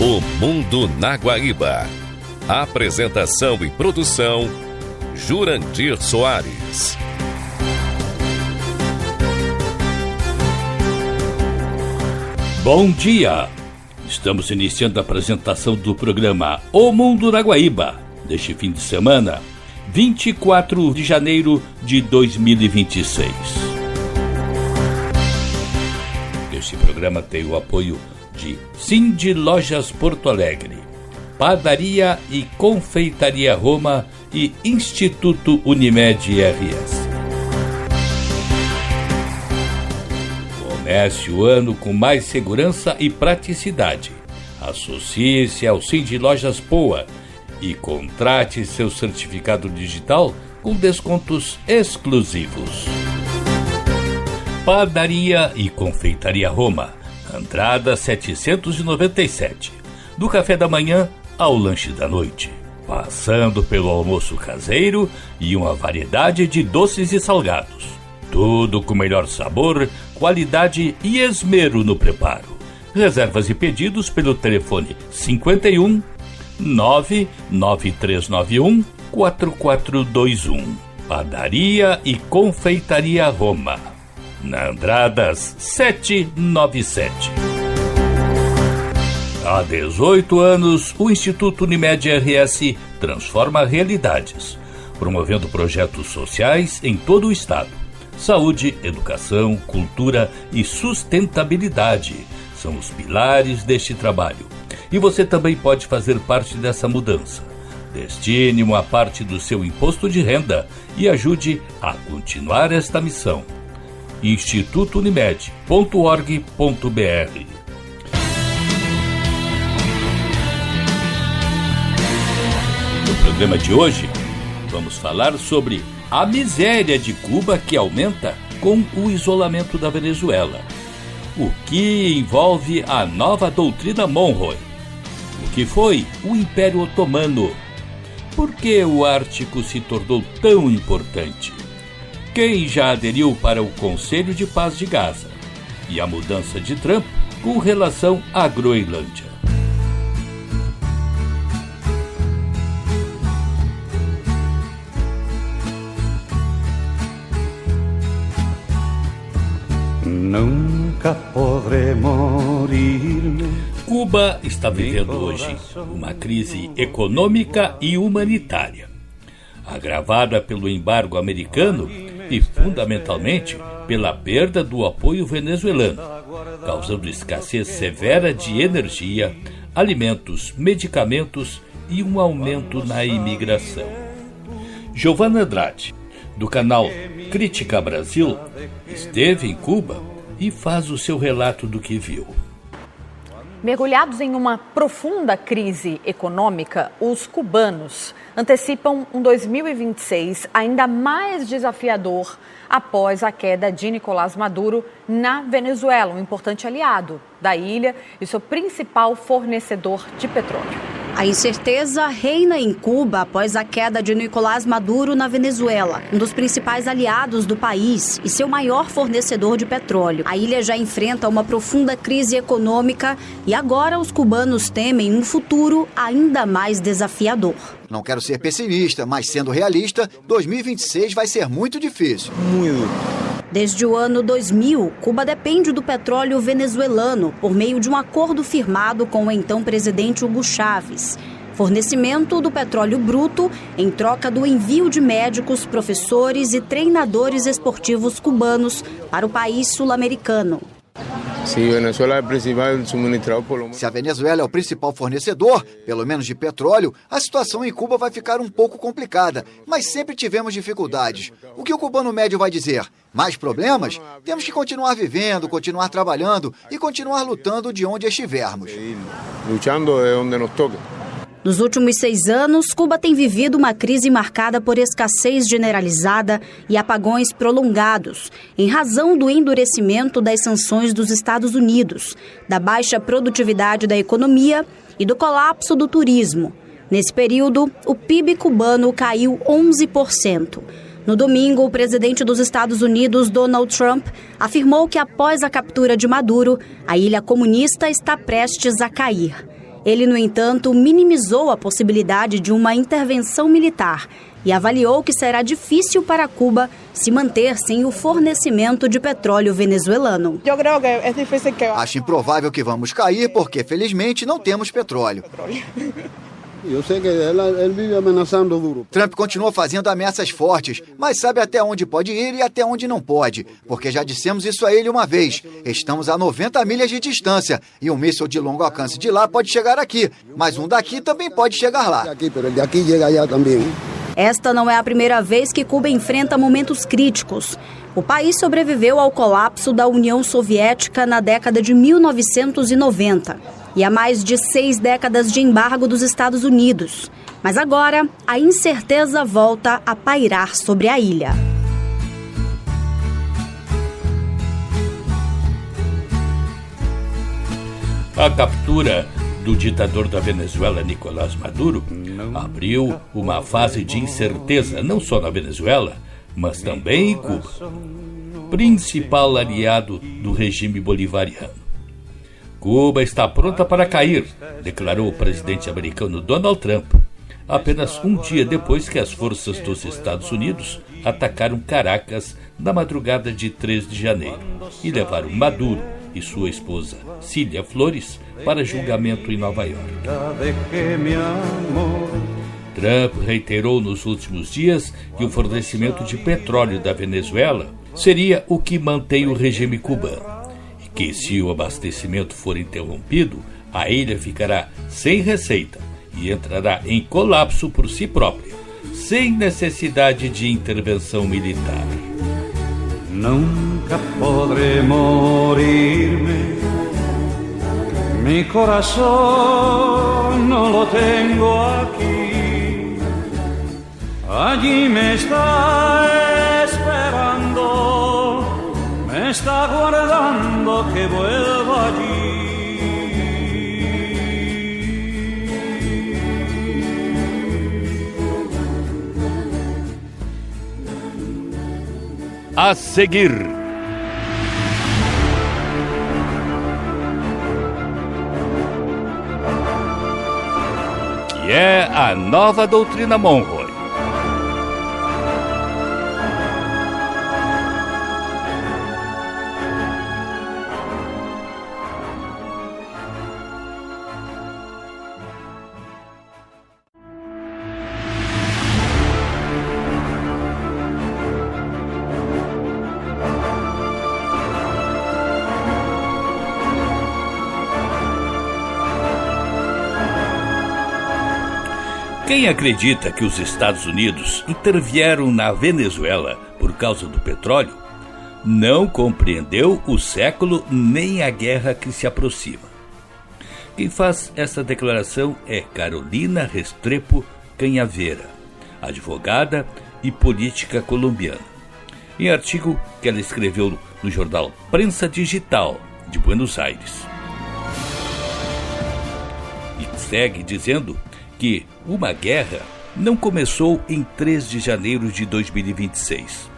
O Mundo na Guaíba. Apresentação e produção, Jurandir Soares. Bom dia! Estamos iniciando a apresentação do programa O Mundo na Guaíba, deste fim de semana, 24 de janeiro de 2026. Este programa tem o apoio de Cindy Lojas Porto Alegre, Padaria e Confeitaria Roma e Instituto Unimed RS. Comece o ano com mais segurança e praticidade. Associe-se ao Cindy Lojas Poa e contrate seu certificado digital com descontos exclusivos. Padaria e Confeitaria Roma, Andrada 797, do café da manhã ao lanche da noite, passando pelo almoço caseiro e uma variedade de doces e salgados. Tudo com melhor sabor, qualidade e esmero no preparo. Reservas e pedidos pelo telefone 51 99391 4421. Padaria e Confeitaria Roma, na Andradas 797. Há 18 anos, o Instituto Unimed RS transforma realidades, promovendo projetos sociais em todo o estado. Saúde, educação, cultura e sustentabilidade são os pilares deste trabalho. E você também pode fazer parte dessa mudança. Destine uma parte do seu imposto de renda e ajude a continuar esta missão. institutounimed.org.br. No programa de hoje, vamos falar sobre a miséria de Cuba que aumenta com o isolamento da Venezuela. O que envolve a nova doutrina Monroe? O que foi o Império Otomano? Por que o Ártico se tornou tão importante? Quem já aderiu para o Conselho de Paz de Gaza? E a mudança de Trump com relação à Groenlândia. Nunca podré morir. Cuba está vivendo hoje uma crise econômica e humanitária, agravada pelo embargo americano e, fundamentalmente, pela perda do apoio venezuelano, causando escassez severa de energia, alimentos, medicamentos e um aumento na imigração. Giovana Andrade, do canal Crítica Brasil, esteve em Cuba e faz o seu relato do que viu. Mergulhados em uma profunda crise econômica, os cubanos antecipam um 2026 ainda mais desafiador após a queda de Nicolás Maduro na Venezuela, um importante aliado da ilha e seu principal fornecedor de petróleo. A incerteza reina em Cuba após a queda de Nicolás Maduro na Venezuela, um dos principais aliados do país e seu maior fornecedor de petróleo. A ilha já enfrenta uma profunda crise econômica e agora os cubanos temem um futuro ainda mais desafiador. Não quero ser pessimista, mas sendo realista, 2026 vai ser muito difícil. Desde o ano 2000, Cuba depende do petróleo venezuelano por meio de um acordo firmado com o então presidente Hugo Chávez. Fornecimento do petróleo bruto em troca do envio de médicos, professores e treinadores esportivos cubanos para o país sul-americano. Se a Venezuela é o principal fornecedor, pelo menos de petróleo, a situação em Cuba vai ficar um pouco complicada, mas sempre tivemos dificuldades. O que o cubano médio vai dizer? Mais problemas? Temos que continuar vivendo, continuar trabalhando e continuar lutando de onde estivermos. Nos últimos 6 anos, Cuba tem vivido uma crise marcada por escassez generalizada e apagões prolongados, em razão do endurecimento das sanções dos Estados Unidos, da baixa produtividade da economia e do colapso do turismo. Nesse período, o PIB cubano caiu 11%. No domingo, o presidente dos Estados Unidos, Donald Trump, afirmou que após a captura de Maduro, a ilha comunista está prestes a cair. Ele, no entanto, minimizou a possibilidade de uma intervenção militar e avaliou que será difícil para Cuba se manter sem o fornecimento de petróleo venezuelano. Acho improvável que vamos cair porque, felizmente, não temos petróleo. Eu sei que ele vive ameaçando duro. Trump continua fazendo ameaças fortes, mas sabe até onde pode ir e até onde não pode, porque já dissemos isso a ele uma vez. Estamos a 90 milhas de distância e um míssil de longo alcance de lá pode chegar aqui, mas um daqui também pode chegar lá. Mas daqui chega allá também. Esta não é a primeira vez que Cuba enfrenta momentos críticos. O país sobreviveu ao colapso da União Soviética na década de 1990 e a mais de 6 décadas de embargo dos Estados Unidos. Mas agora, a incerteza volta a pairar sobre a ilha. A captura do ditador da Venezuela, Nicolás Maduro, abriu uma fase de incerteza não só na Venezuela, mas também em Cuba, principal aliado do regime bolivariano. Cuba está pronta para cair, declarou o presidente americano Donald Trump, apenas um dia depois que as forças dos Estados Unidos atacaram Caracas na madrugada de 3 de janeiro e levaram Maduro e sua esposa, Cília Flores, para julgamento em Nova York. Trump reiterou nos últimos dias que o fornecimento de petróleo da Venezuela seria o que mantém o regime cubano e que, se o abastecimento for interrompido, a ilha ficará sem receita e entrará em colapso por si própria, sem necessidade de intervenção militar. Nunca podré morirme, mi corazón no lo tengo aquí, allí me está esperando, me está guardando que vuelva allí. A seguir, que é a nova doutrina Monroe. Quem acredita que os Estados Unidos intervieram na Venezuela por causa do petróleo, não compreendeu o século nem a guerra que se aproxima. Quem faz essa declaração é Carolina Restrepo Canhaveira, advogada e política colombiana, em artigo que ela escreveu no jornal Prensa Digital de Buenos Aires. E segue dizendo que uma guerra não começou em 3 de janeiro de 2026.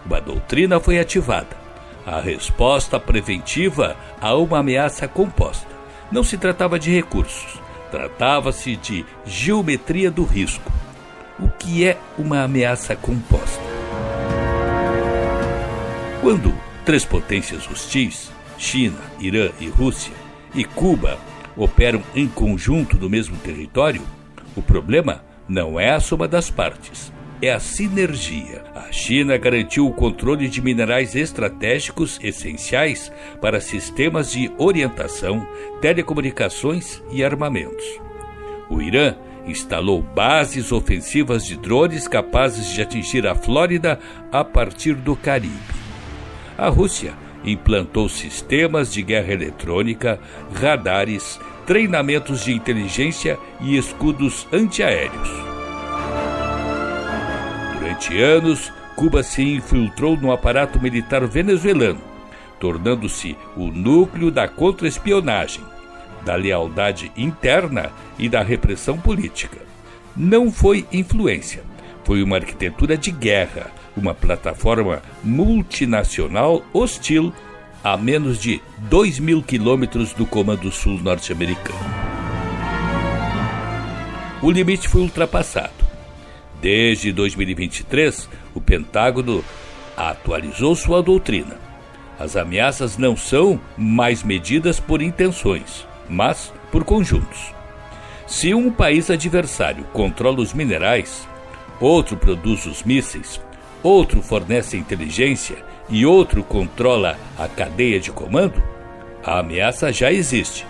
Uma doutrina foi ativada, a resposta preventiva a uma ameaça composta. Não se tratava de recursos, tratava-se de geometria do risco. O que é uma ameaça composta? Quando 3 potências hostis, China, Irã e Rússia, e Cuba, operam em conjunto no mesmo território, o problema não é a soma das partes, é a sinergia. A China garantiu o controle de minerais estratégicos essenciais para sistemas de orientação, telecomunicações e armamentos. O Irã instalou bases ofensivas de drones capazes de atingir a Flórida a partir do Caribe. A Rússia implantou sistemas de guerra eletrônica, radares, treinamentos de inteligência e escudos antiaéreos. Durante anos, Cuba se infiltrou no aparato militar venezuelano, tornando-se o núcleo da contra-espionagem, da lealdade interna e da repressão política. Não foi influência, foi uma arquitetura de guerra, uma plataforma multinacional hostil a menos de 2.000 quilômetros do Comando Sul norte-americano. o limite foi ultrapassado. Desde 2023, o Pentágono atualizou sua doutrina. As ameaças não são mais medidas por intenções, mas por conjuntos. Se um país adversário controla os minerais, outro produz os mísseis, outro fornece inteligência e outro controla a cadeia de comando, a ameaça já existe,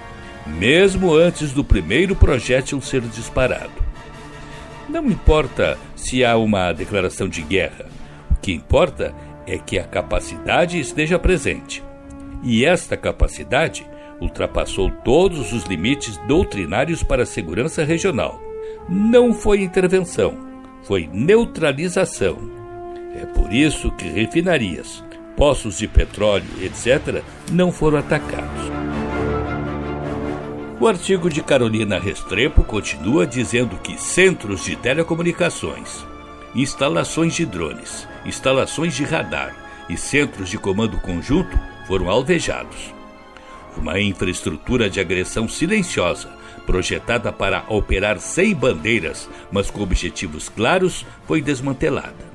mesmo antes do primeiro projétil ser disparado. Não importa se há uma declaração de guerra, o que importa é que a capacidade esteja presente. E esta capacidade ultrapassou todos os limites doutrinários para a segurança regional. Não foi intervenção, foi neutralização. É por isso que refinarias, poços de petróleo, etc., não foram atacados. O artigo de Carolina Restrepo continua dizendo que centros de telecomunicações, instalações de drones, instalações de radar e centros de comando conjunto foram alvejados. Uma infraestrutura de agressão silenciosa, projetada para operar sem bandeiras, mas com objetivos claros, foi desmantelada.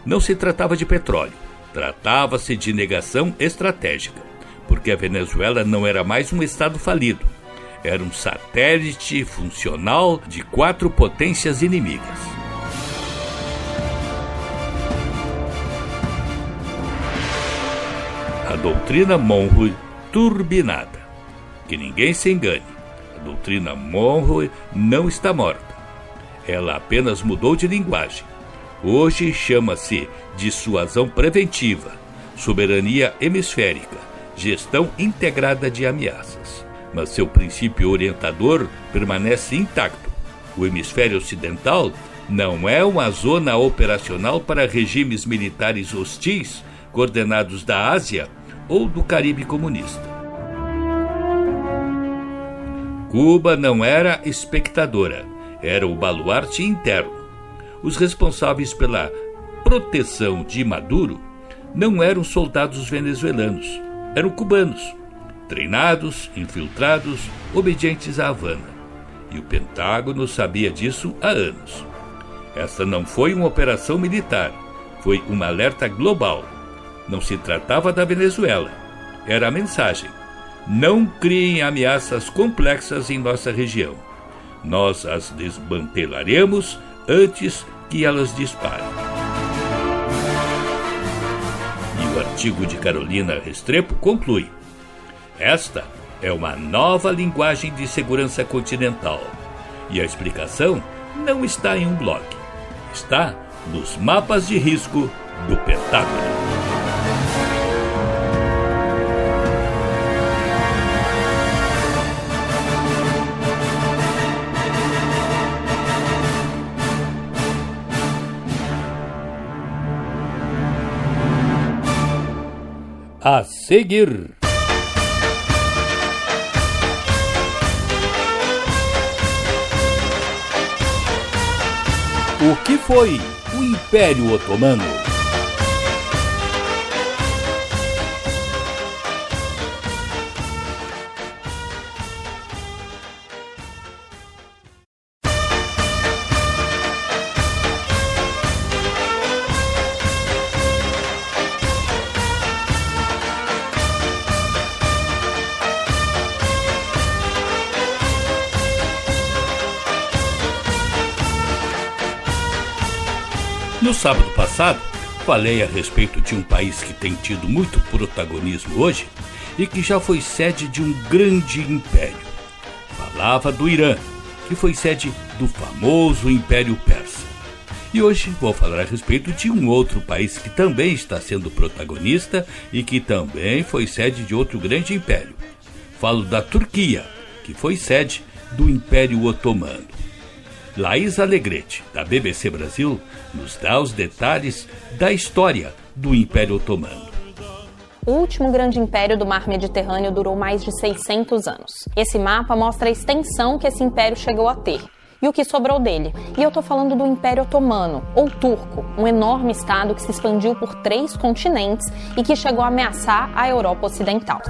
Não se tratava de petróleo, tratava-se de negação estratégica, porque a Venezuela não era mais um estado falido, era um satélite funcional de 4 potências inimigas. A doutrina Monroe turbinada. Que ninguém se engane, a doutrina Monroe não está morta. Ela apenas mudou de linguagem. Hoje chama-se dissuasão preventiva, soberania hemisférica, gestão integrada de ameaças. Mas seu princípio orientador permanece intacto. O hemisfério ocidental não é uma zona operacional para regimes militares hostis coordenados da Ásia ou do Caribe comunista. Cuba não era espectadora, era o baluarte interno. Os responsáveis pela proteção de Maduro não eram soldados venezuelanos, eram cubanos, treinados, infiltrados, obedientes à Havana. E o Pentágono sabia disso há anos. Esta não foi uma operação militar, foi um alerta global. Não se tratava da Venezuela. Era a mensagem. Não criem ameaças complexas em nossa região. Nós as desmantelaremos antes que elas disparem. E o artigo de Carolina Restrepo conclui: esta é uma nova linguagem de segurança continental. E a explicação não está em um blog. Está nos mapas de risco do Pentágono. A seguir, o que foi o Império Otomano? No sábado passado, falei a respeito de um país que tem tido muito protagonismo hoje e que já foi sede de um grande império. Falava do Irã, que foi sede do famoso Império Persa. E hoje vou falar a respeito de um outro país que também está sendo protagonista e que também foi sede de outro grande império. Falo da Turquia, que foi sede do Império Otomano. Laís Alegrete, da BBC Brasil, nos dá os detalhes da história do Império Otomano. O último grande império do mar Mediterrâneo durou mais de 600 anos. Esse mapa mostra a extensão que esse império chegou a ter e o que sobrou dele. E eu tô falando do Império Otomano, ou Turco, um enorme estado que se expandiu por 3 continentes e que chegou a ameaçar a Europa Ocidental.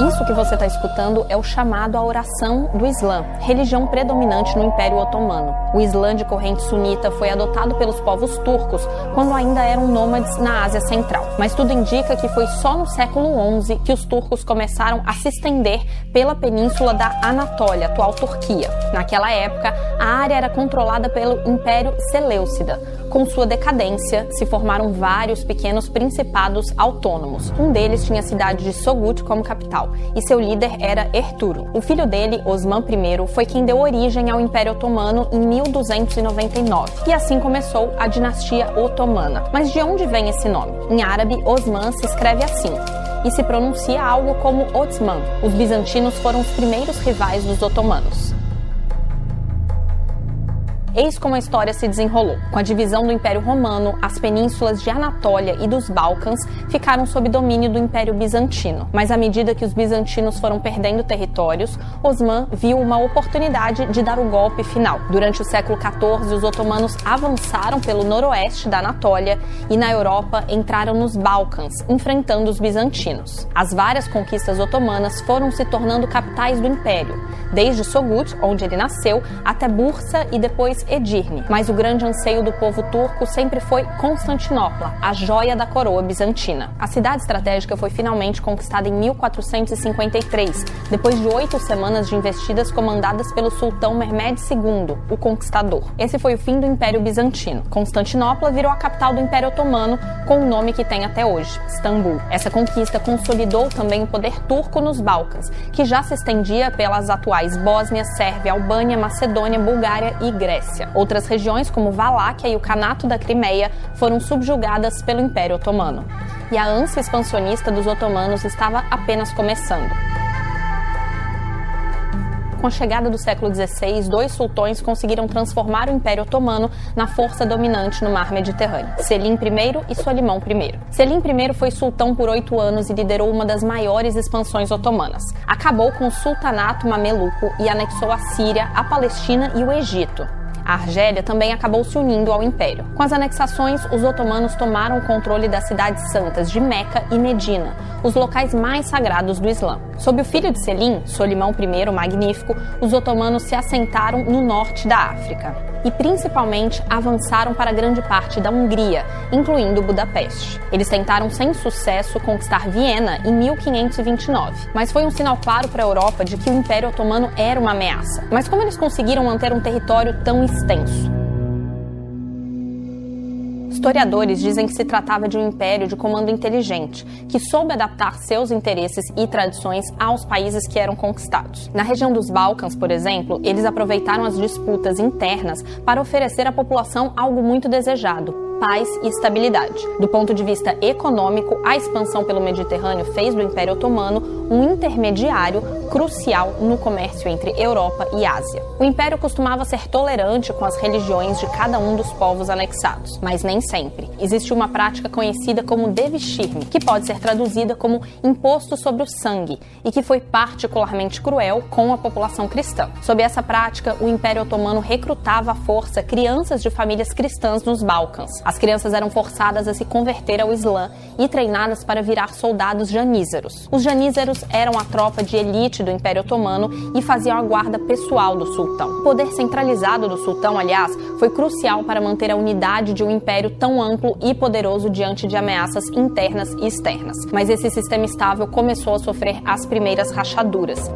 Isso que você está escutando é o chamado à oração do Islã, religião predominante no Império Otomano. O Islã de corrente sunita foi adotado pelos povos turcos quando ainda eram nômades na Ásia Central. Mas tudo indica que foi só no século XI que os turcos começaram a se estender pela península da Anatólia, atual Turquia. Naquela época, a área era controlada pelo Império Seleucida. Com sua decadência, se formaram vários pequenos principados autônomos. Um deles tinha a cidade de Sogut como capital, e seu líder era Ertuğrul. O filho dele, Osman I, foi quem deu origem ao Império Otomano em 1299, e assim começou a dinastia otomana. Mas de onde vem esse nome? Em árabe, Osman se escreve assim, e se pronuncia algo como Osman. Os bizantinos foram os primeiros rivais dos otomanos. Eis como a história se desenrolou. Com a divisão do Império Romano, as penínsulas de Anatólia e dos Balcãs ficaram sob domínio do Império Bizantino. Mas à medida que os bizantinos foram perdendo territórios, Osman viu uma oportunidade de dar o golpe final. Durante o século XIV, os otomanos avançaram pelo noroeste da Anatólia e na Europa entraram nos Balcãs, enfrentando os bizantinos. As várias conquistas otomanas foram se tornando capitais do Império, desde Sogut, onde ele nasceu, até Bursa e depois Edirne. Mas o grande anseio do povo turco sempre foi Constantinopla, a joia da coroa bizantina. A cidade estratégica foi finalmente conquistada em 1453, depois de 8 semanas de investidas comandadas pelo sultão Mehmed II, o Conquistador. Esse foi o fim do Império Bizantino. Constantinopla virou a capital do Império Otomano, com o nome que tem até hoje, Istambul. Essa conquista consolidou também o poder turco nos Balcãs, que já se estendia pelas atuais Bósnia, Sérvia, Albânia, Macedônia, Bulgária e Grécia. Outras regiões, como Valáquia e o Kanato da Crimeia, foram subjugadas pelo Império Otomano. E a ânsia expansionista dos otomanos estava apenas começando. Com a chegada do século XVI, 2 sultões conseguiram transformar o Império Otomano na força dominante no mar Mediterrâneo, Selim I e Solimão I. Selim I foi sultão por 8 anos e liderou uma das maiores expansões otomanas. Acabou com o sultanato mameluco e anexou a Síria, a Palestina e o Egito. A Argélia também acabou se unindo ao Império. Com as anexações, os otomanos tomaram o controle das cidades santas de Meca e Medina, os locais mais sagrados do Islã. Sob o filho de Selim, Solimão I o Magnífico, os otomanos se assentaram no norte da África e principalmente avançaram para grande parte da Hungria, incluindo Budapeste. Eles tentaram sem sucesso conquistar Viena em 1529, mas foi um sinal claro para a Europa de que o Império Otomano era uma ameaça. Mas como eles conseguiram manter um território tão extenso? Historiadores dizem que se tratava de um império de comando inteligente, que soube adaptar seus interesses e tradições aos países que eram conquistados. Na região dos Balcãs, por exemplo, eles aproveitaram as disputas internas para oferecer à população algo muito desejado: paz e estabilidade. Do ponto de vista econômico, a expansão pelo Mediterrâneo fez do Império Otomano um intermediário crucial no comércio entre Europa e Ásia. O Império costumava ser tolerante com as religiões de cada um dos povos anexados, mas nem sempre. Existe uma prática conhecida como devshirme, que pode ser traduzida como imposto sobre o sangue, e que foi particularmente cruel com a população cristã. Sob essa prática, o Império Otomano recrutava à força crianças de famílias cristãs nos Balcãs. As crianças eram forçadas a se converter ao Islã e treinadas para virar soldados janízaros. Os janízaros eram a tropa de elite do Império Otomano e faziam a guarda pessoal do sultão. O poder centralizado do sultão, aliás, foi crucial para manter a unidade de um império tão amplo e poderoso diante de ameaças internas e externas. Mas esse sistema estável começou a sofrer as primeiras rachaduras.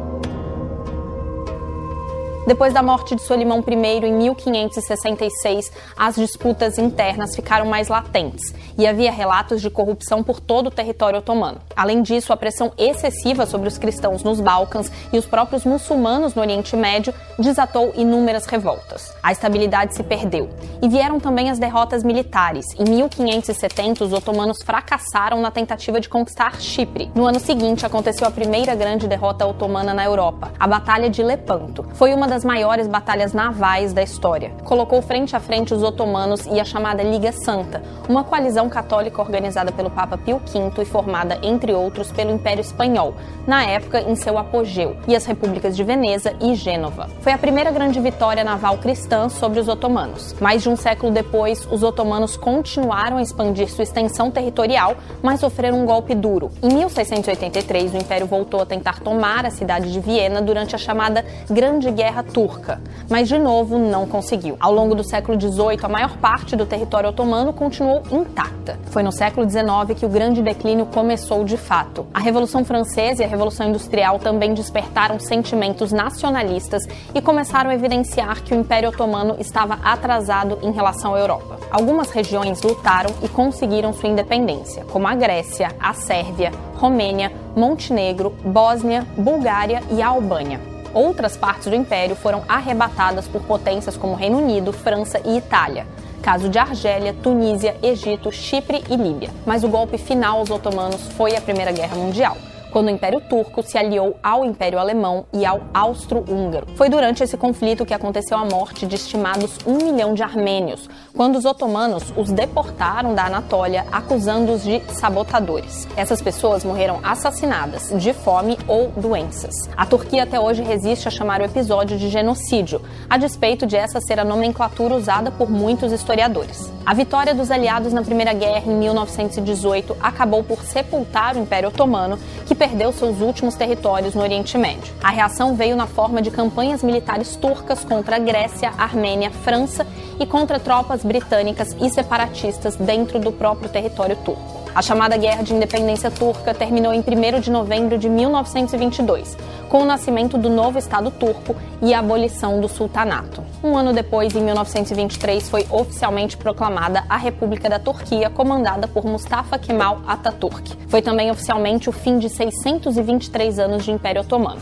Depois da morte de Solimão I, em 1566, as disputas internas ficaram mais latentes e havia relatos de corrupção por todo o território otomano. Além disso, a pressão excessiva sobre os cristãos nos Balcãs e os próprios muçulmanos no Oriente Médio desatou inúmeras revoltas. A estabilidade se perdeu e vieram também as derrotas militares. Em 1570, os otomanos fracassaram na tentativa de conquistar Chipre. No ano seguinte, aconteceu a primeira grande derrota otomana na Europa, a Batalha de Lepanto. Foi uma das das maiores batalhas navais da história. Colocou frente a frente os otomanos e a chamada Liga Santa, uma coalizão católica organizada pelo Papa Pio V e formada, entre outros, pelo Império Espanhol, na época em seu apogeu, e as repúblicas de Veneza e Gênova. Foi a primeira grande vitória naval cristã sobre os otomanos. Mais de um século depois, os otomanos continuaram a expandir sua extensão territorial, mas sofreram um golpe duro. Em 1683, o Império voltou a tentar tomar a cidade de Viena durante a chamada Grande Guerra Turca, mas de novo não conseguiu. Ao longo do século XVIII, a maior parte do território otomano continuou intacta. Foi no século XIX que o grande declínio começou de fato. A Revolução Francesa e a Revolução Industrial também despertaram sentimentos nacionalistas e começaram a evidenciar que o Império Otomano estava atrasado em relação à Europa. Algumas regiões lutaram e conseguiram sua independência, como a Grécia, a Sérvia, Romênia, Montenegro, Bósnia, Bulgária e a Albânia. Outras partes do Império foram arrebatadas por potências como Reino Unido, França e Itália. Caso de Argélia, Tunísia, Egito, Chipre e Líbia. Mas o golpe final aos otomanos foi a Primeira Guerra Mundial, quando o Império Turco se aliou ao Império Alemão e ao Austro-Húngaro. Foi durante esse conflito que aconteceu a morte de estimados 1 milhão de armênios, quando os otomanos os deportaram da Anatólia, acusando-os de sabotadores. Essas pessoas morreram assassinadas, de fome ou doenças. A Turquia até hoje resiste a chamar o episódio de genocídio, a despeito de essa ser a nomenclatura usada por muitos historiadores. A vitória dos aliados na Primeira Guerra, em 1918, acabou por sepultar o Império Otomano, que perdeu seus últimos territórios no Oriente Médio. A reação veio na forma de campanhas militares turcas contra a Grécia, Armênia, França e contra tropas britânicas e separatistas dentro do próprio território turco. A chamada Guerra de Independência Turca terminou em 1º de novembro de 1922, com o nascimento do novo Estado turco e a abolição do sultanato. Um ano depois, em 1923, foi oficialmente proclamada a República da Turquia, comandada por Mustafa Kemal Atatürk. Foi também oficialmente o fim de 623 anos de Império Otomano.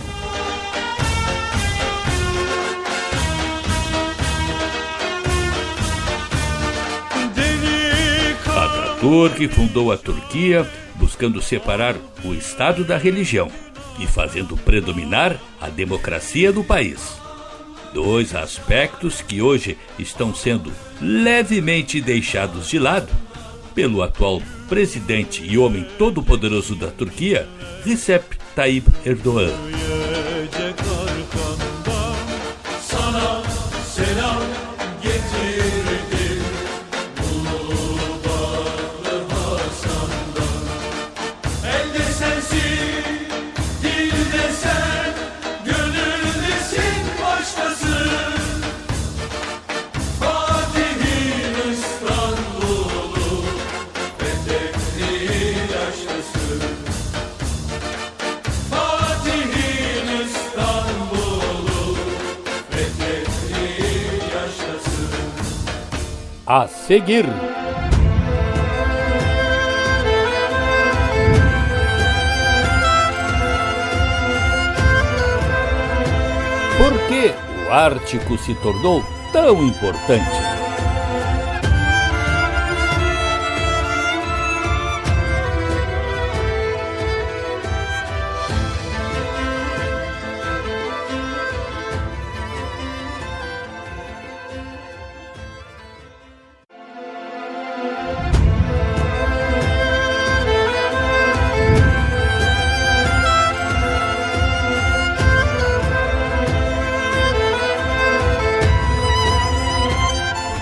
Atatürk fundou a Turquia buscando separar o Estado da religião e fazendo predominar a democracia do país. Dois aspectos que hoje estão sendo levemente deixados de lado pelo atual presidente e homem todo-poderoso da Turquia, Recep Tayyip Erdoğan. A seguir, por que o Ártico se tornou tão importante?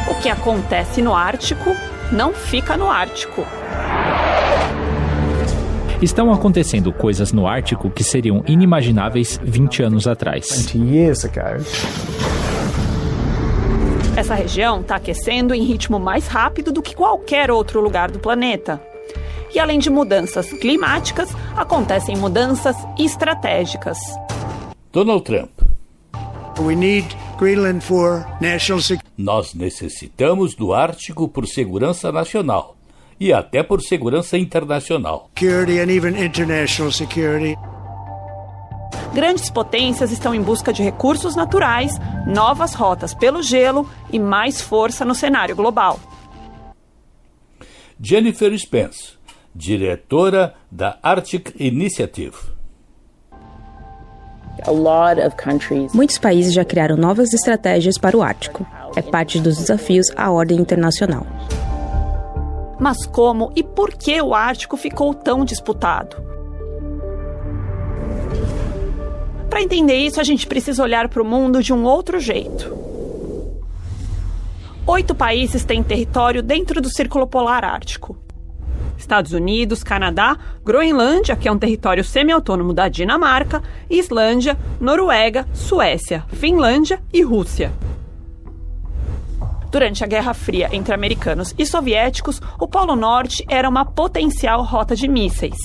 O que acontece no Ártico não fica no Ártico. Estão acontecendo coisas no Ártico que seriam inimagináveis 20 anos atrás. Essa região está aquecendo em ritmo mais rápido do que qualquer outro lugar do planeta. E além de mudanças climáticas, acontecem mudanças estratégicas. Donald Trump. We need Greenland for national security. Nós necessitamos do Ártico por segurança nacional e até por segurança internacional. Security and even international security. Grandes potências estão em busca de recursos naturais, novas rotas pelo gelo e mais força no cenário global. Jennifer Spence, diretora da Arctic Initiative. Muitos países já criaram novas estratégias para o Ártico. É parte dos desafios à ordem internacional. Mas como e por que o Ártico ficou tão disputado? Para entender isso, a gente precisa olhar para o mundo de um outro jeito. 8 países têm território dentro do Círculo Polar Ártico. Estados Unidos, Canadá, Groenlândia, que é um território semi-autônomo da Dinamarca, Islândia, Noruega, Suécia, Finlândia e Rússia. Durante a Guerra Fria entre americanos e soviéticos, o Polo Norte era uma potencial rota de mísseis.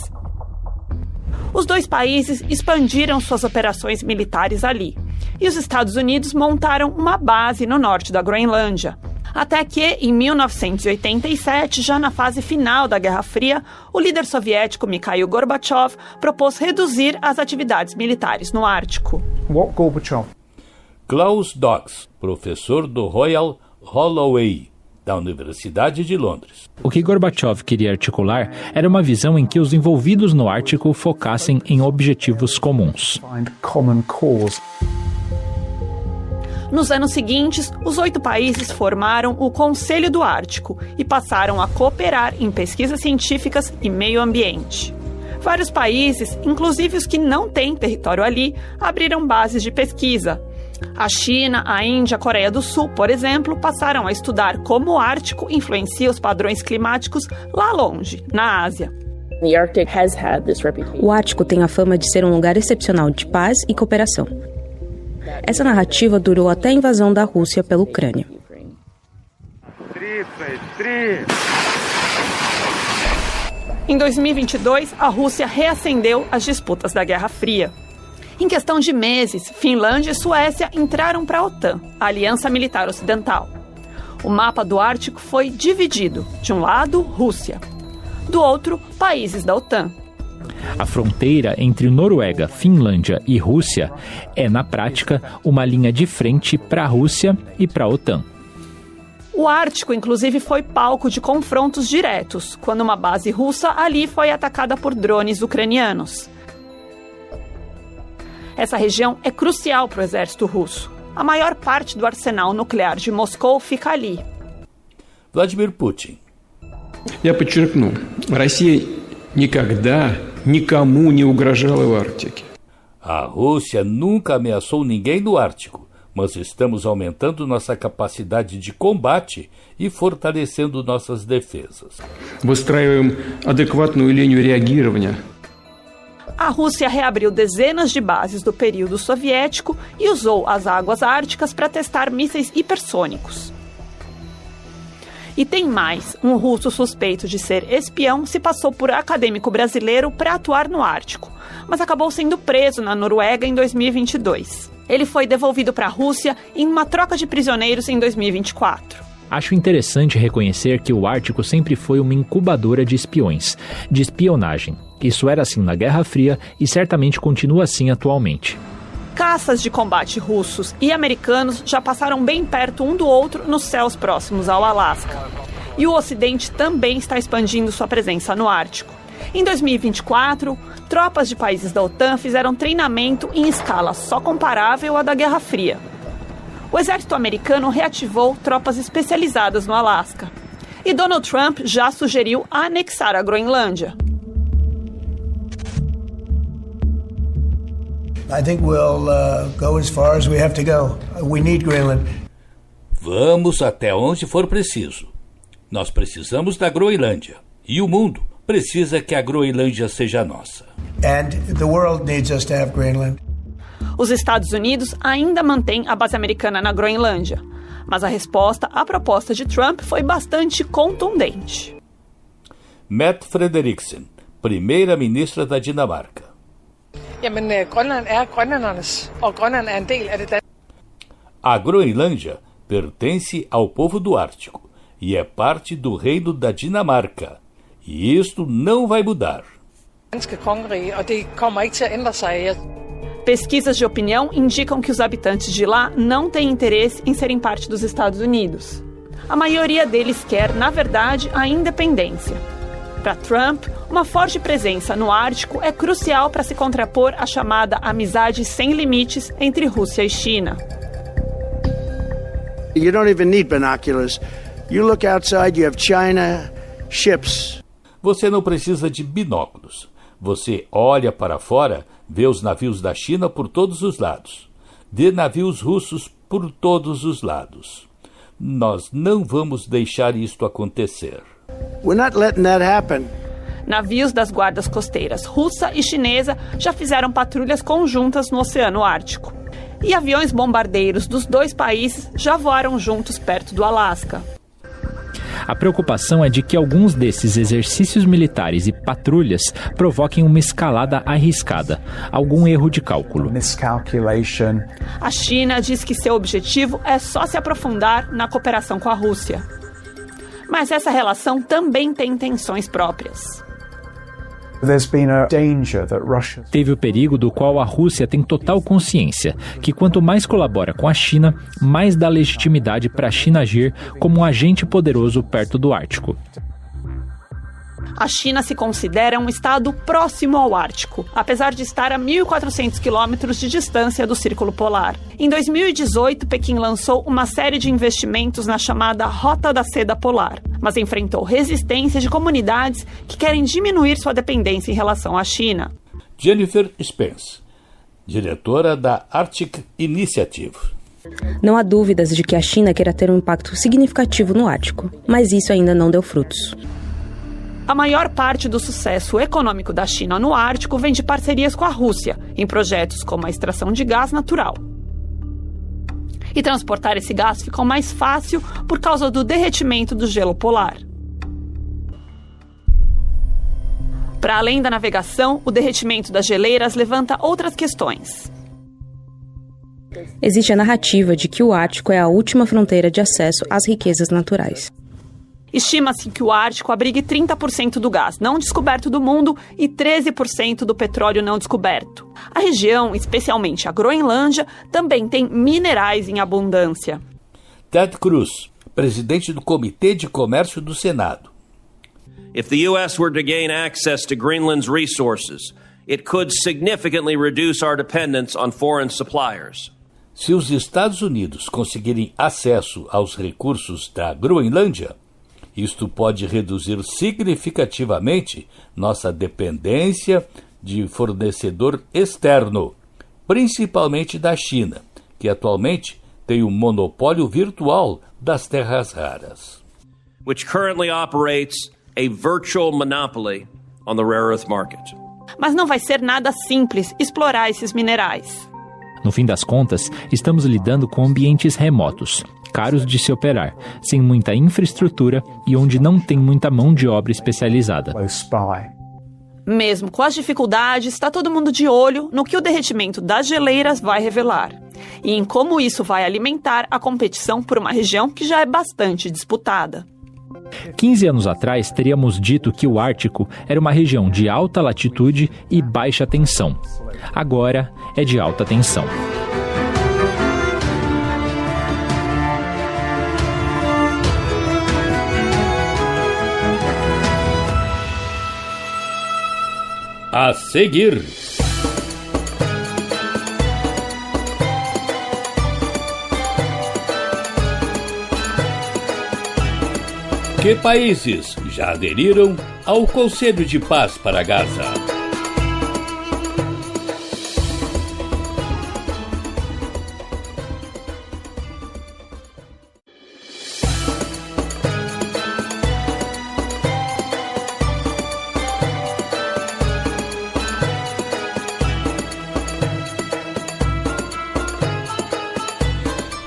Os dois países expandiram suas operações militares ali, e os Estados Unidos montaram uma base no norte da Groenlândia. Até que, em 1987, já na fase final da Guerra Fria, o líder soviético Mikhail Gorbachev propôs reduzir as atividades militares no Ártico. What Gorbachev? Klaus Dodds, professor do Royal Holloway, da Universidade de Londres. O que Gorbachev queria articular era uma visão em que os envolvidos no Ártico focassem em objetivos comuns. Nos anos seguintes, os 8 países formaram o Conselho do Ártico e passaram a cooperar em pesquisas científicas e meio ambiente. Vários países, inclusive os que não têm território ali, abriram bases de pesquisa. A China, a Índia, a Coreia do Sul, por exemplo, passaram a estudar como o Ártico influencia os padrões climáticos lá longe, na Ásia. O Ártico tem a fama de ser um lugar excepcional de paz e cooperação. Essa narrativa durou até a invasão da Rússia pela Ucrânia. Em 2022, a Rússia reacendeu as disputas da Guerra Fria. Em questão de meses, Finlândia e Suécia entraram para a OTAN, a Aliança Militar Ocidental. O mapa do Ártico foi dividido. De um lado, Rússia. Do outro, países da OTAN. A fronteira entre Noruega, Finlândia e Rússia é, na prática, uma linha de frente para a Rússia e para a OTAN. O Ártico, inclusive, foi palco de confrontos diretos, quando uma base russa ali foi atacada por drones ucranianos. Essa região é crucial para o exército russo. A maior parte do arsenal nuclear de Moscou fica ali. Vladimir Putin. Я подчеркну, Россия никогда никому не угрожала в Арктике. A Rússia nunca ameaçou ninguém no Ártico, mas estamos aumentando nossa capacidade de combate e fortalecendo nossas defesas. Выстраиваем адекватную линию реагирования. A Rússia reabriu dezenas de bases do período soviético e usou as águas árticas para testar mísseis hipersônicos. E tem mais, um russo suspeito de ser espião se passou por acadêmico brasileiro para atuar no Ártico, mas acabou sendo preso na Noruega em 2022. Ele foi devolvido para a Rússia em uma troca de prisioneiros em 2024. Acho interessante reconhecer que o Ártico sempre foi uma incubadora de espiões, de espionagem. Isso era assim na Guerra Fria e certamente continua assim atualmente. Caças de combate russos e americanos já passaram bem perto um do outro nos céus próximos ao Alasca. E o Ocidente também está expandindo sua presença no Ártico. Em 2024, tropas de países da OTAN fizeram treinamento em escala só comparável à da Guerra Fria. O exército americano reativou tropas especializadas no Alasca. E Donald Trump já sugeriu anexar a Groenlândia. I think we'll go as far as we have to go. We need Greenland. Vamos até onde for preciso. Nós precisamos da Groenlândia. E o mundo precisa que a Groenlândia seja nossa. And the world needs us to have Greenland. Os Estados Unidos ainda mantêm a base americana na Groenlândia, mas a resposta à proposta de Trump foi bastante contundente. Mette Frederiksen, primeira-ministra da Dinamarca. A Groenlândia pertence ao povo do Ártico e é parte do reino da Dinamarca. E isto não vai mudar. Pesquisas de opinião indicam que os habitantes de lá não têm interesse em serem parte dos Estados Unidos. A maioria deles quer, na verdade, a independência. Para Trump, Uma forte presença no Ártico é crucial para se contrapor à chamada amizade sem limites entre Rússia e China. You don't even need binoculars. You look outside, you have China ships. Você não precisa de binóculos. Você olha para fora, vê os navios da China por todos os lados. Vê navios russos por todos os lados. Nós não vamos deixar isto acontecer. We're not letting that happen. Navios das guardas costeiras russa e chinesa já fizeram patrulhas conjuntas no Oceano Ártico. E aviões bombardeiros dos dois países já voaram juntos perto do Alasca. A preocupação é de que alguns desses exercícios militares e patrulhas provoquem uma escalada arriscada, algum erro de cálculo. A China diz que seu objetivo é só se aprofundar na cooperação com a Rússia. Mas essa relação também tem tensões próprias. Teve o perigo do qual a Rússia tem total consciência, que quanto mais colabora com a China, mais dá legitimidade para a China agir como um agente poderoso perto do Ártico. A China se considera um estado próximo ao Ártico, apesar de estar a 1.400 quilômetros de distância do Círculo Polar. Em 2018, Pequim lançou uma série de investimentos na chamada Rota da Seda Polar, mas enfrentou resistência de comunidades que querem diminuir sua dependência em relação à China. Jennifer Spence, diretora da Arctic Initiative. Não há dúvidas de que a China queira ter um impacto significativo no Ártico, mas isso ainda não deu frutos. A maior parte do sucesso econômico da China no Ártico vem de parcerias com a Rússia, em projetos como a extração de gás natural. E transportar esse gás ficou mais fácil por causa do derretimento do gelo polar. Para além da navegação, o derretimento das geleiras levanta outras questões. Existe a narrativa de que o Ártico é a última fronteira de acesso às riquezas naturais. Estima-se que o Ártico abrigue 30% do gás não descoberto do mundo e 13% do petróleo não descoberto. A região, especialmente a Groenlândia, também tem minerais em abundância. Ted Cruz, presidente do Comitê de Comércio do Senado. If the U.S. were to gain access to Greenland's resources, it could significantly reduce our dependence on foreign suppliers. Se os Estados Unidos conseguirem acesso aos recursos da Groenlândia, isto pode reduzir significativamente nossa dependência de fornecedor externo, principalmente da China, que atualmente tem um monopólio virtual das terras raras. Which currently operates a virtual monopoly on the rare earth market. Mas não vai ser nada simples explorar esses minerais. No fim das contas, estamos lidando com ambientes remotos, caros de se operar, sem muita infraestrutura e onde não tem muita mão de obra especializada. Mesmo com as dificuldades, está todo mundo de olho no que o derretimento das geleiras vai revelar e em como isso vai alimentar a competição por uma região que já é bastante disputada. 15 anos atrás, teríamos dito que o Ártico era uma região de alta latitude e baixa tensão. Agora é de alta tensão. A seguir, que países já aderiram ao Conselho de Paz para Gaza?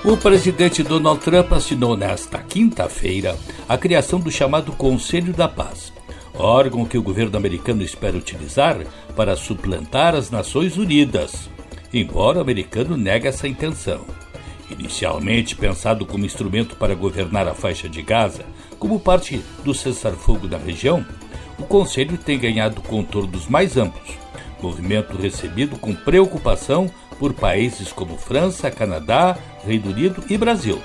O presidente Donald Trump assinou nesta quinta-feira a criação do chamado Conselho da Paz, órgão que o governo americano espera utilizar para suplantar as Nações Unidas, embora o americano negue essa intenção. Inicialmente pensado como instrumento para governar a faixa de Gaza, como parte do cessar-fogo da região, o Conselho tem ganhado contornos mais amplos, movimento recebido com preocupação por países como França, Canadá, Reino Unido e Brasil.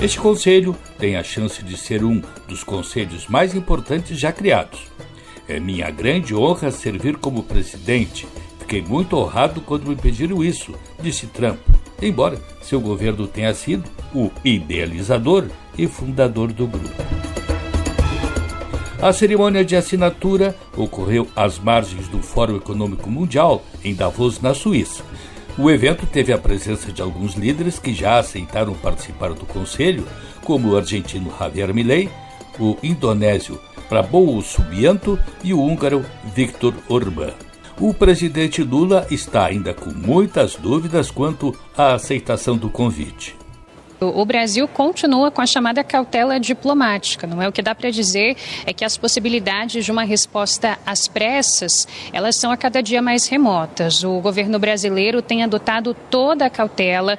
Este conselho tem a chance de ser um dos conselhos mais importantes já criados. É minha grande honra servir como presidente. Fiquei muito honrado quando me pediram isso, disse Trump, embora seu governo tenha sido o idealizador e fundador do grupo. A cerimônia de assinatura ocorreu às margens do Fórum Econômico Mundial, em Davos, na Suíça. O evento teve a presença de alguns líderes que já aceitaram participar do Conselho, como o argentino Javier Milei, o indonésio Prabowo Subianto e o húngaro Viktor Orbán. O presidente Lula está ainda com muitas dúvidas quanto à aceitação do convite. O Brasil continua com a chamada cautela diplomática, não é? O que dá para dizer é que as possibilidades de uma resposta às pressas, elas são a cada dia mais remotas. O governo brasileiro tem adotado toda a cautela,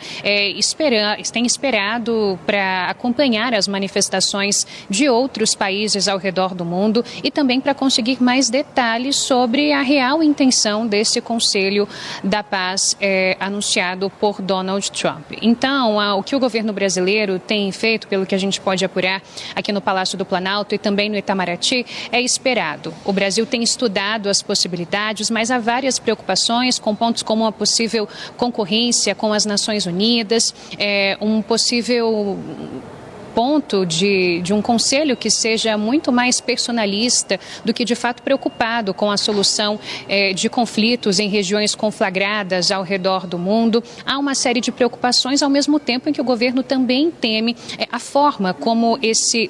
tem esperado para acompanhar as manifestações de outros países ao redor do mundo e também para conseguir mais detalhes sobre a real intenção desse Conselho da Paz anunciado por Donald Trump. Então, o que o governo brasileiro tem feito, pelo que a gente pode apurar aqui no Palácio do Planalto e também no Itamaraty, é esperado. O Brasil tem estudado as possibilidades, mas há várias preocupações com pontos como a possível concorrência com as Nações Unidas, um possível ponto de um conselho que seja muito mais personalista do que de fato preocupado com a solução de conflitos em regiões conflagradas ao redor do mundo. Há uma série de preocupações ao mesmo tempo em que o governo também teme a forma como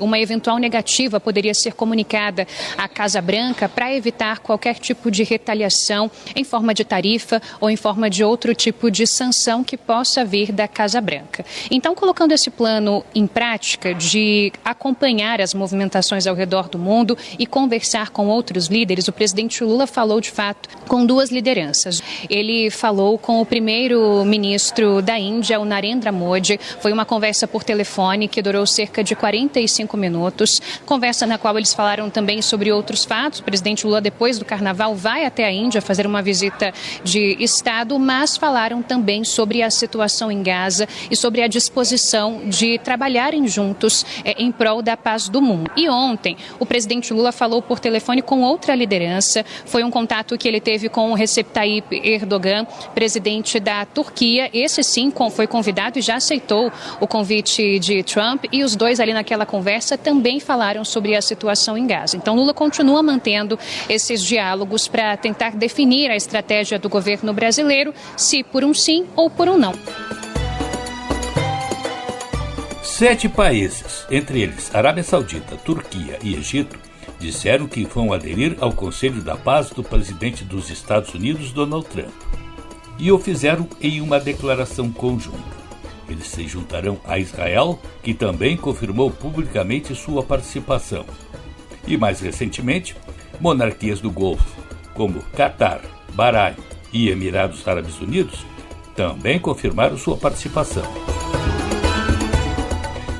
uma eventual negativa poderia ser comunicada à Casa Branca para evitar qualquer tipo de retaliação em forma de tarifa ou em forma de outro tipo de sanção que possa vir da Casa Branca. Então, colocando esse plano em prática, de acompanhar as movimentações ao redor do mundo e conversar com outros líderes, o presidente Lula falou de fato com duas lideranças. Ele falou com o primeiro-ministro da Índia, o Narendra Modi. Foi uma conversa por telefone que durou cerca de 45 minutos, conversa na qual eles falaram também sobre outros fatos. O presidente Lula, depois do Carnaval, vai até a Índia fazer uma visita de Estado, mas falaram também sobre a situação em Gaza e sobre a disposição de trabalharem juntos em prol da paz do mundo. E ontem, o presidente Lula falou por telefone com outra liderança. Foi um contato que ele teve com o Recep Tayyip Erdogan, presidente da Turquia. Esse sim foi convidado e já aceitou o convite de Trump. E os dois ali naquela conversa também falaram sobre a situação em Gaza. Então, Lula continua mantendo esses diálogos para tentar definir a estratégia do governo brasileiro, se por um sim ou por um não. 7 países, entre eles Arábia Saudita, Turquia e Egito, disseram que vão aderir ao Conselho da Paz do presidente dos Estados Unidos, Donald Trump. E o fizeram em uma declaração conjunta. Eles se juntarão a Israel, que também confirmou publicamente sua participação. E mais recentemente, monarquias do Golfo, como Catar, Bahrein e Emirados Árabes Unidos, também confirmaram sua participação.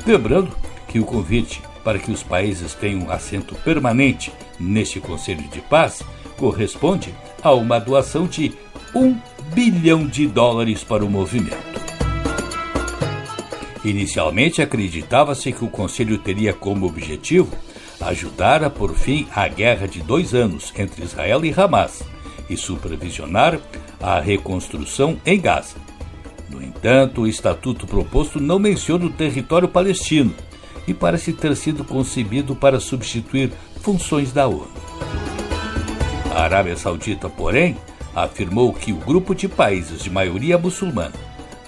Lembrando que o convite para que os países tenham assento permanente neste Conselho de Paz corresponde a uma doação de $1 bilhão para o movimento. Inicialmente acreditava-se que o Conselho teria como objetivo ajudar a pôr fim à guerra de 2 anos entre Israel e Hamas e supervisionar a reconstrução em Gaza. No entanto, o estatuto proposto não menciona o território palestino e parece ter sido concebido para substituir funções da ONU. A Arábia Saudita, porém, afirmou que o grupo de países de maioria muçulmana,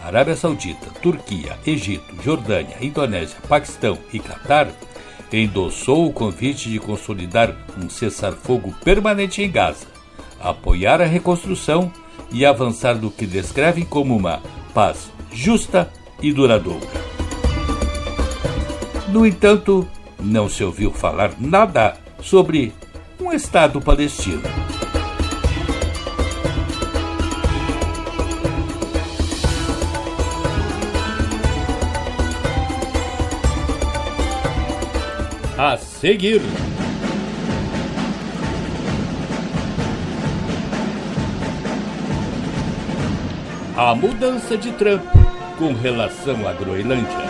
Arábia Saudita, Turquia, Egito, Jordânia, Indonésia, Paquistão e Catar, endossou o convite de consolidar um cessar-fogo permanente em Gaza, apoiar a reconstrução e avançar no que descrevem como uma paz justa e duradoura. No entanto, não se ouviu falar nada sobre um Estado palestino. A seguir, a mudança de Trump com relação à Groenlândia.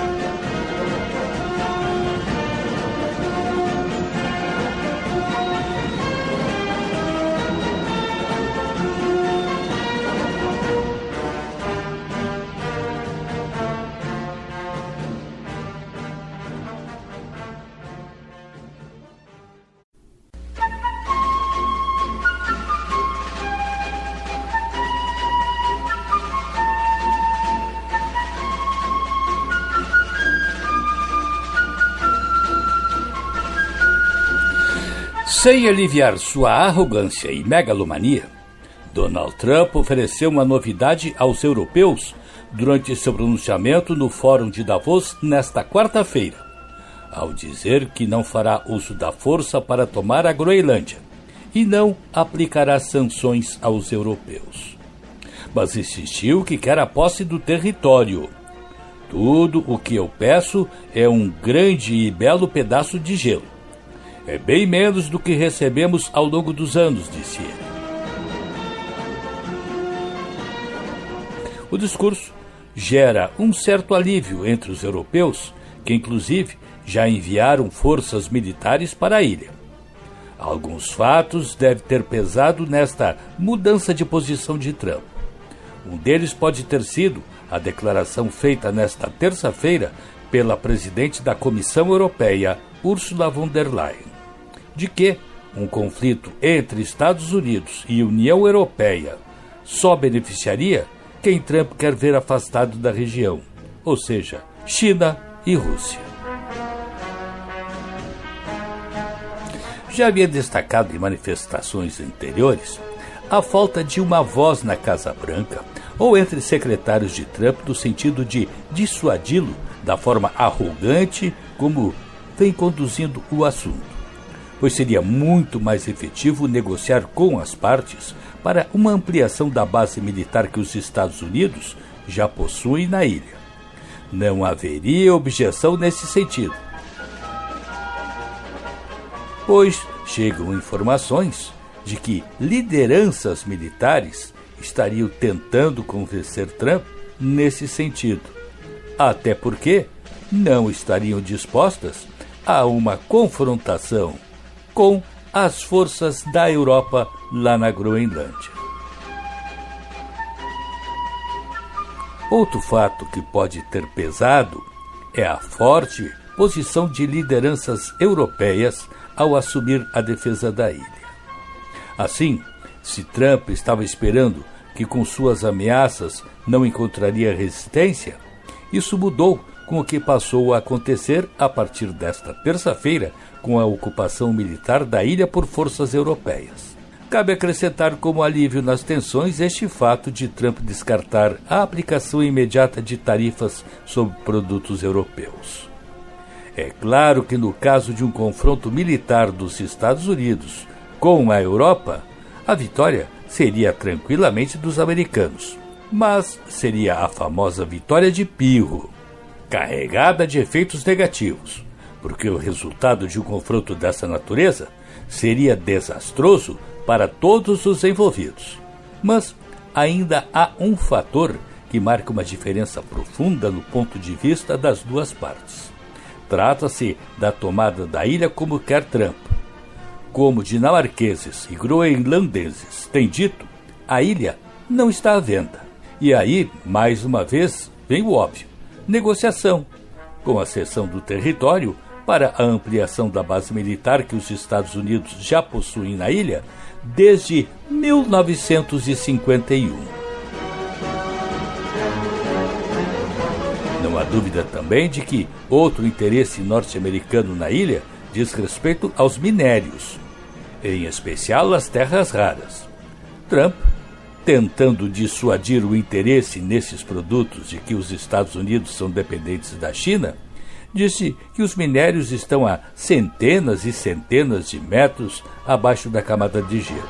Sem aliviar sua arrogância e megalomania, Donald Trump ofereceu uma novidade aos europeus durante seu pronunciamento no Fórum de Davos nesta quarta-feira, ao dizer que não fará uso da força para tomar a Groenlândia e não aplicará sanções aos europeus. Mas insistiu que quer a posse do território. Tudo o que eu peço é um grande e belo pedaço de gelo. É bem menos do que recebemos ao longo dos anos, disse ele. O discurso gera um certo alívio entre os europeus, que inclusive já enviaram forças militares para a ilha. Alguns fatos devem ter pesado nesta mudança de posição de Trump. Um deles pode ter sido a declaração feita nesta terça-feira pela presidente da Comissão Europeia, Ursula von der Leyen, de que um conflito entre Estados Unidos e União Europeia só beneficiaria quem Trump quer ver afastado da região, ou seja, China e Rússia. Já havia destacado em manifestações anteriores a falta de uma voz na Casa Branca ou entre secretários de Trump no sentido de dissuadi-lo da forma arrogante como vem conduzindo o assunto, pois seria muito mais efetivo negociar com as partes para uma ampliação da base militar que os Estados Unidos já possuem na ilha. Não haveria objeção nesse sentido, pois chegam informações de que lideranças militares estariam tentando convencer Trump nesse sentido, até porque não estariam dispostas a uma confrontação com as forças da Europa lá na Groenlândia. Outro fato que pode ter pesado é a forte posição de lideranças europeias ao assumir a defesa da ilha. Assim, se Trump estava esperando que com suas ameaças não encontraria resistência, isso mudou com o que passou a acontecer a partir desta terça-feira com a ocupação militar da ilha por forças europeias. Cabe acrescentar como alívio nas tensões este fato de Trump descartar a aplicação imediata de tarifas sobre produtos europeus. É claro que no caso de um confronto militar dos Estados Unidos com a Europa, a vitória seria tranquilamente dos americanos, mas seria a famosa vitória de pirro, carregada de efeitos negativos, porque o resultado de um confronto dessa natureza seria desastroso para todos os envolvidos. Mas ainda há um fator que marca uma diferença profunda no ponto de vista das duas partes. Trata-se da tomada da ilha como quer Trump. Como dinamarqueses e groenlandeses têm dito, a ilha não está à venda. E aí, mais uma vez, vem o óbvio: negociação, com a cessão do território para a ampliação da base militar que os Estados Unidos já possuem na ilha desde 1951. Não há dúvida também de que outro interesse norte-americano na ilha diz respeito aos minérios, em especial as terras raras. Trump, tentando dissuadir o interesse nesses produtos de que os Estados Unidos são dependentes da China, disse que os minérios estão a centenas e centenas de metros abaixo da camada de gelo.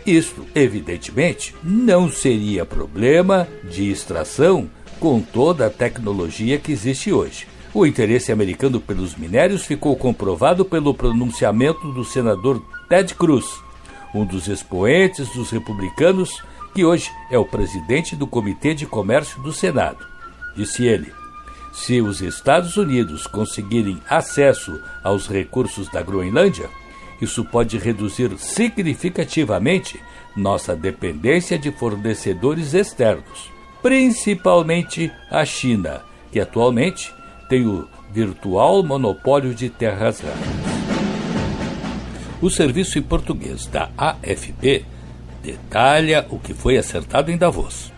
Isto, evidentemente, não seria problema de extração com toda a tecnologia que existe hoje. O interesse americano pelos minérios ficou comprovado pelo pronunciamento do senador Ted Cruz, um dos expoentes dos republicanos, que hoje é o presidente do Comitê de Comércio do Senado. Disse ele: se os Estados Unidos conseguirem acesso aos recursos da Groenlândia, isso pode reduzir significativamente nossa dependência de fornecedores externos, principalmente a China, que atualmente tem o virtual monopólio de terras raras. O serviço em português da AFP detalha o que foi acertado em Davos.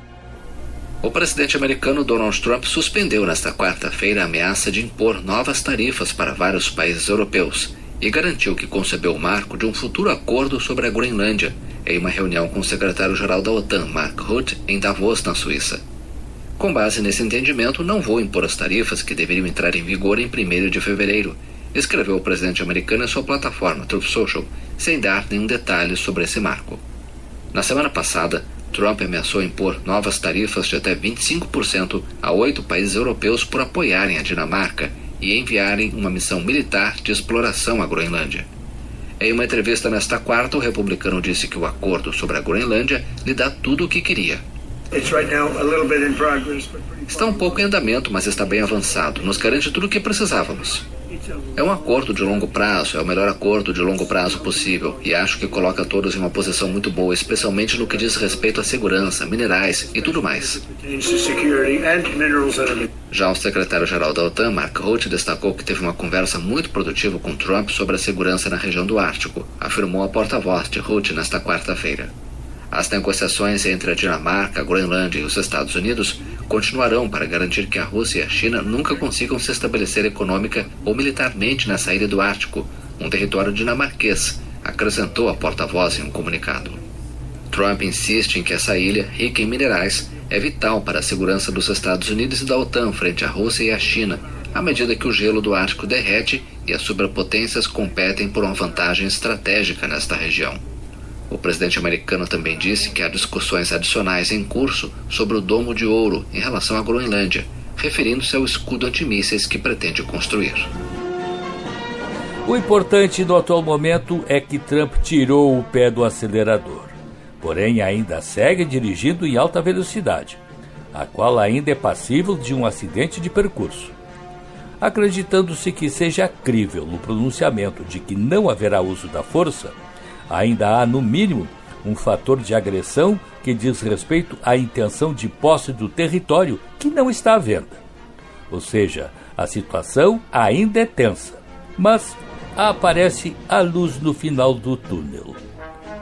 O presidente americano Donald Trump suspendeu nesta quarta-feira a ameaça de impor novas tarifas para vários países europeus e garantiu que concebeu o marco de um futuro acordo sobre a Groenlândia em uma reunião com o secretário-geral da OTAN, Mark Rutte, em Davos, na Suíça. Com base nesse entendimento, não vou impor as tarifas que deveriam entrar em vigor em 1º de fevereiro, escreveu o presidente americano em sua plataforma Truth Social, sem dar nenhum detalhe sobre esse marco. Na semana passada, Trump ameaçou impor novas tarifas de até 25% a 8 países europeus por apoiarem a Dinamarca e enviarem uma missão militar de exploração à Groenlândia. Em uma entrevista nesta quarta, o republicano disse que o acordo sobre a Groenlândia lhe dá tudo o que queria. Está um pouco em andamento, mas está bem avançado. Nos garante tudo o que precisávamos. É um acordo de longo prazo, é o melhor acordo de longo prazo possível, e acho que coloca todos em uma posição muito boa, especialmente no que diz respeito à segurança, minerais e tudo mais. Já o secretário-geral da OTAN, Mark Rutte, destacou que teve uma conversa muito produtiva com Trump sobre a segurança na região do Ártico, afirmou a porta-voz de Rutte nesta quarta-feira. As negociações entre a Dinamarca, a Groenlândia e os Estados Unidos continuarão para garantir que a Rússia e a China nunca consigam se estabelecer econômica ou militarmente nessa ilha do Ártico, um território dinamarquês, acrescentou a porta-voz em um comunicado. Trump insiste em que essa ilha, rica em minerais, é vital para a segurança dos Estados Unidos e da OTAN frente à Rússia e à China, à medida que o gelo do Ártico derrete e as superpotências competem por uma vantagem estratégica nesta região. O presidente americano também disse que há discussões adicionais em curso sobre o Domo de Ouro em relação à Groenlândia, referindo-se ao escudo antimísseis que pretende construir. O importante no atual momento é que Trump tirou o pé do acelerador, porém ainda segue dirigindo em alta velocidade, a qual ainda é passível de um acidente de percurso. Acreditando-se que seja crível no pronunciamento de que não haverá uso da força, ainda há, no mínimo, um fator de agressão que diz respeito à intenção de posse do território que não está à venda. Ou seja, a situação ainda é tensa, mas aparece a luz no final do túnel.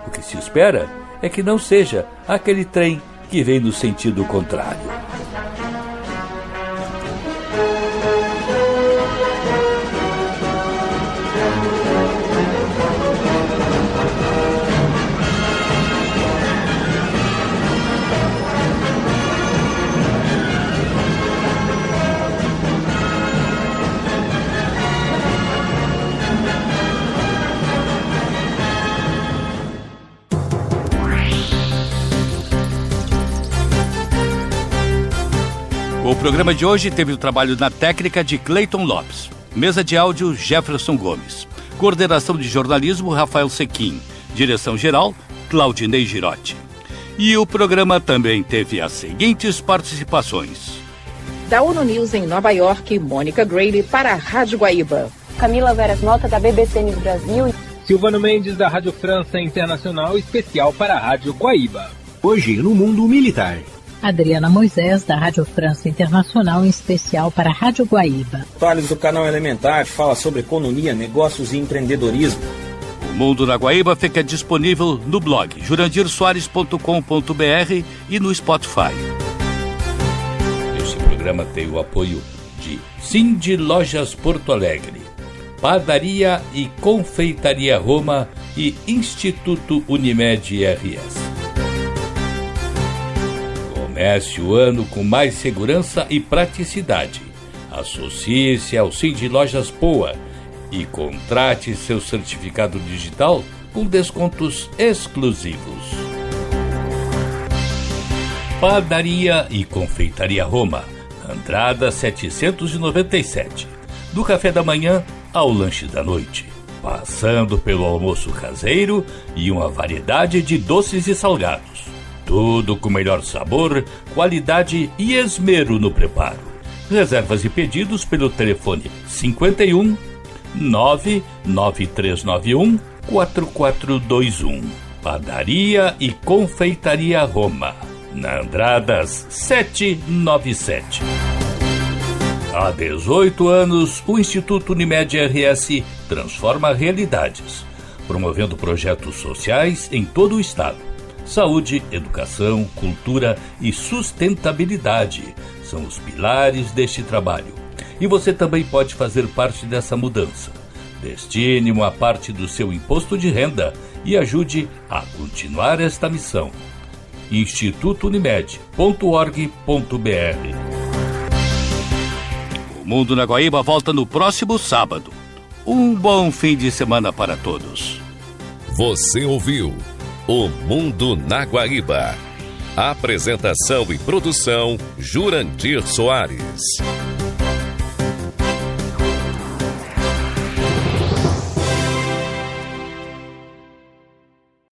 O que se espera é que não seja aquele trem que vem no sentido contrário. O programa de hoje teve o trabalho na técnica de Cleiton Lopes, mesa de áudio Jefferson Gomes, coordenação de jornalismo Rafael Sequim, direção-geral Claudinei Girotti. E o programa também teve as seguintes participações: da ONU News em Nova York, Mônica Grady para a Rádio Guaíba. Camila Veras Mota da BBC News Brasil. Silvano Mendes da Rádio França Internacional, especial para a Rádio Guaíba. Hoje no mundo militar. Adriana Moisés, da Rádio França Internacional, em especial para a Rádio Guaíba. Thales, do canal Elementar, fala sobre economia, negócios e empreendedorismo. O Mundo na Guaíba fica disponível no blog jurandirsoares.com.br e no Spotify. Este programa tem o apoio de Cindy Lojas Porto Alegre, Padaria e Confeitaria Roma e Instituto Unimed RS. Comece o ano com mais segurança e praticidade. Associe-se ao Cindy Lojas Poa e contrate seu certificado digital com descontos exclusivos. Padaria e Confeitaria Roma, Andrada 797. Do café da manhã ao lanche da noite, passando pelo almoço caseiro e uma variedade de doces e salgados. Tudo com melhor sabor, qualidade e esmero no preparo. Reservas e pedidos pelo telefone 51 99391 4421. Padaria e Confeitaria Roma, na Andradas 797. Há 18 anos, o Instituto Unimed RS transforma realidades, promovendo projetos sociais em todo o estado, Saúde, educação, cultura e sustentabilidade são os pilares deste trabalho. E você também pode fazer parte dessa mudança. Destine uma parte do seu imposto de renda e ajude a continuar esta missão. institutounimed.org.br. O Mundo na Guaíba volta no próximo sábado. Um bom fim de semana para todos. Você ouviu O Mundo na Guaíba. Apresentação e produção Jurandir Soares.